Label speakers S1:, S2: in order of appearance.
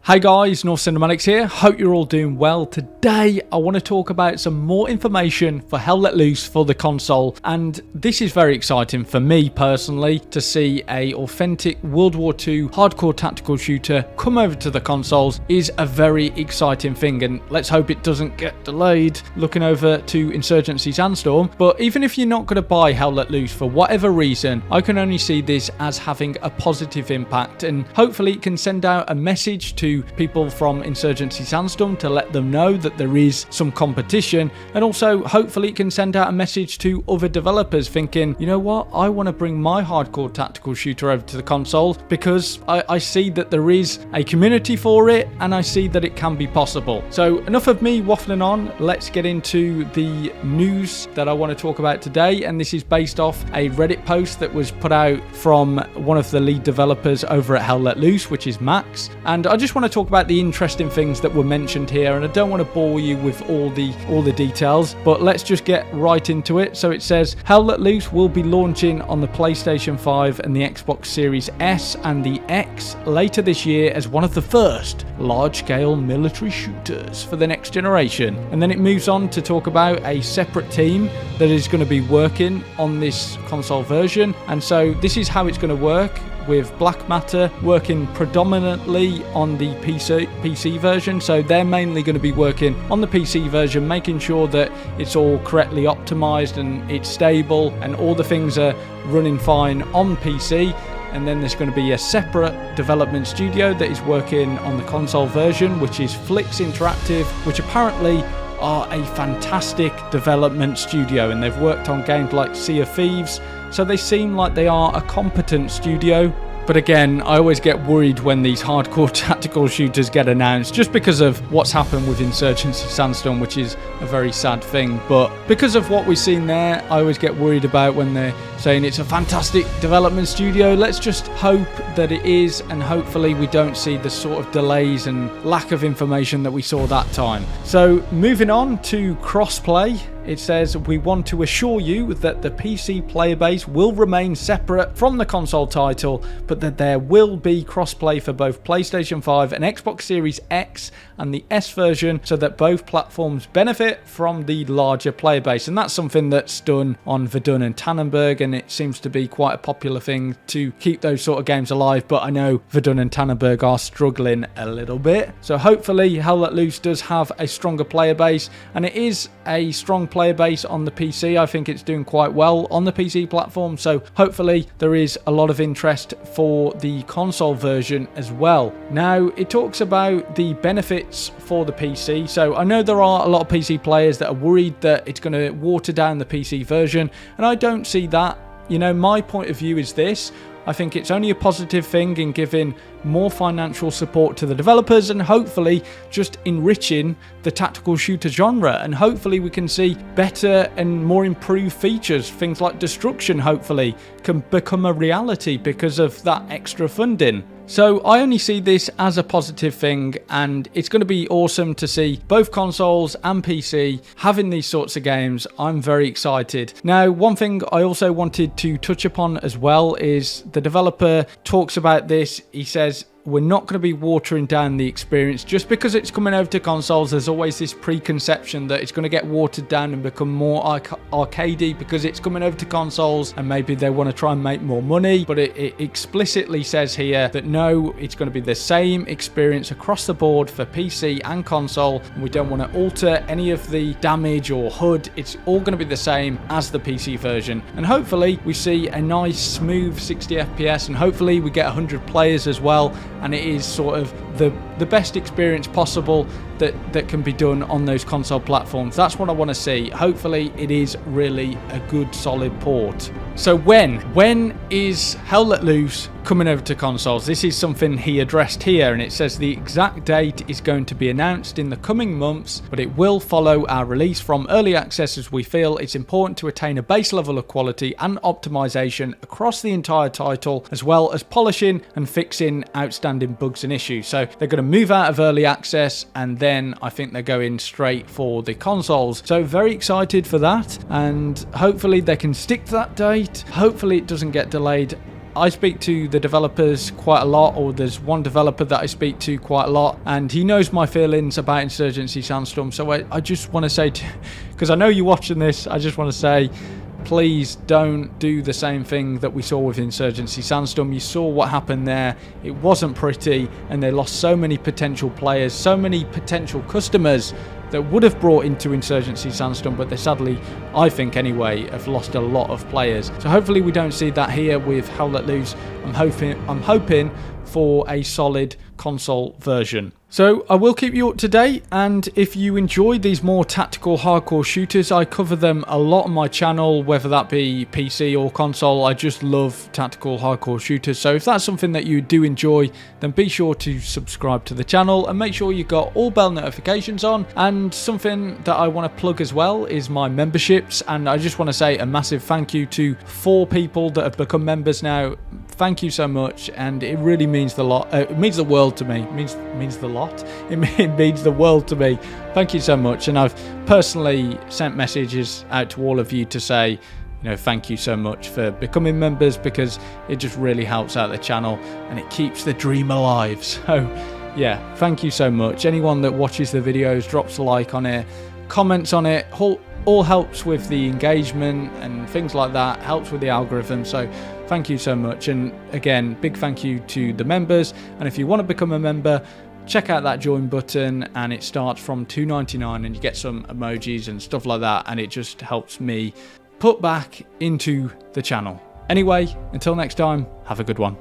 S1: Hey guys, North Cinematics here. Hope you're all doing well. Today I want to talk about some more information for Hell Let Loose for the console, and this is very exciting for me personally to see a authentic World War II hardcore tactical shooter come over to the consoles is a very exciting thing, and let's hope it doesn't get delayed looking over to Insurgency Sandstorm. But even if you're not going to buy Hell Let Loose for whatever reason, I can only see this as having a positive impact, and hopefully it can send out a message to people from Insurgency Sandstorm to let them know that there is some competition, and also hopefully it can send out a message to other developers thinking, you know what, I want to bring my hardcore tactical shooter over to the consoles because I see that there is a community for it and I see that it can be possible. So enough of me waffling on, let's get into the news that I want to talk about today, and this is based off a Reddit post that was put out from one of the lead developers over at Hell Let Loose, which is Max, and I just want to talk about the interesting things that were mentioned here, and I don't want to bore you with all the details, but let's just get right into it. So it says Hell Let Loose will be launching on the PlayStation 5 and the Xbox Series S and the X later this year as one of the first large-scale military shooters for the next generation. And then it moves on to talk about a separate team that is going to be working on this console version, and so this is how it's going to work, with Black Matter working predominantly on the PC version. So they're mainly going to be working on the PC version, making sure that it's all correctly optimized and it's stable and all the things are running fine on PC. And then there's going to be a separate development studio that is working on the console version, which is Flix Interactive, which apparently are a fantastic development studio, and they've worked on games like Sea of Thieves, so they seem like they are a competent studio. But again, I always get worried when these hardcore tactical shooters get announced, just because of what's happened with Insurgency Sandstorm, which is a very sad thing. But because of what we've seen there, I always get worried about when they're saying it's a fantastic development studio. Let's just hope that it is, and hopefully we don't see the sort of delays and lack of information that we saw that time. So moving on to Crossplay. It says, we want to assure you that the PC player base will remain separate from the console title, but that there will be crossplay for both PlayStation 5 and Xbox Series X and the S version, so that both platforms benefit from the larger player base. And that's something that's done on Verdun and Tannenberg, and it seems to be quite a popular thing to keep those sort of games alive, but I know Verdun and Tannenberg are struggling a little bit. So hopefully Hell Let Loose does have a stronger player base, and it is a strong player base on the PC. I think it's doing quite well on the PC platform, so hopefully there is a lot of interest for the console version as well. Now it talks about the benefits for the PC. So I know there are a lot of PC players that are worried that it's going to water down the PC version, and I don't see that. You know, my point of view is this: I think it's only a positive thing in giving more financial support to the developers and hopefully just enriching the tactical shooter genre, and hopefully we can see better and more improved features. Things like destruction hopefully can become a reality because of that extra funding. So I only see this as a positive thing, and it's going to be awesome to see both consoles and PC having these sorts of games. I'm very excited. Now, one thing I also wanted to touch upon as well is the developer talks about this. He says, we're not going to be watering down the experience. Just because it's coming over to consoles, there's always this preconception that it's going to get watered down and become more arcadey because it's coming over to consoles and maybe they want to try and make more money. But it explicitly says here that no, it's going to be the same experience across the board for PC and console. And we don't want to alter any of the damage or HUD. It's all going to be the same as the PC version. And hopefully we see a nice smooth 60 FPS, and hopefully we get 100 players as well. And it is sort of the best experience possible that can be done on those console platforms. That's what I want to see. Hopefully it is really a good solid port. So when is Hell Let Loose coming over to consoles? This is something he addressed here, and it says the exact date is going to be announced in the coming months, but it will follow our release from early access, as we feel it's important to attain a base level of quality and optimization across the entire title, as well as polishing and fixing outstanding bugs and issues. So they're going to move out of early access, and then I think they're going straight for the consoles. So very excited for that, and hopefully they can stick to that date. Hopefully it doesn't get delayed I speak to the developers quite a lot, or there's one developer that I speak to quite a lot, and he knows my feelings about Insurgency Sandstorm. So I just want to say, because I know you're watching this, I just want to say, please don't do the same thing that we saw with Insurgency Sandstorm. You saw what happened there. It wasn't pretty, and they lost so many potential players, so many potential customers that would have brought into Insurgency Sandstorm, but they sadly, I think anyway, have lost a lot of players. So hopefully we don't see that here with Hell Let Loose. I'm hoping for a solid console version. So I will keep you up to date, and if you enjoy these more tactical hardcore shooters, I cover them a lot on my channel, whether that be PC or console. I just love tactical hardcore shooters, so if that's something that you do enjoy, then be sure to subscribe to the channel and make sure you got all bell notifications on. And something that I want to plug as well is my memberships, and I just want to say a massive thank you to 4 people that have become members now. Thank you so much, and it really means the lot. It means the world to me. It means the lot. It means the world to me. Thank you so much, and I've personally sent messages out to all of you to say, you know, thank you so much for becoming members, because it just really helps out the channel and it keeps the dream alive. So yeah, thank you so much. Anyone that watches the videos, drops a like on it, comments on it, all helps with the engagement and things like that, helps with the algorithm. So thank you so much, and again, big thank you to the members. And if you want to become a member, check out that join button, and it starts from $2.99, and you get some emojis and stuff like that, and it just helps me put back into the channel. Anyway, until next time, have a good one.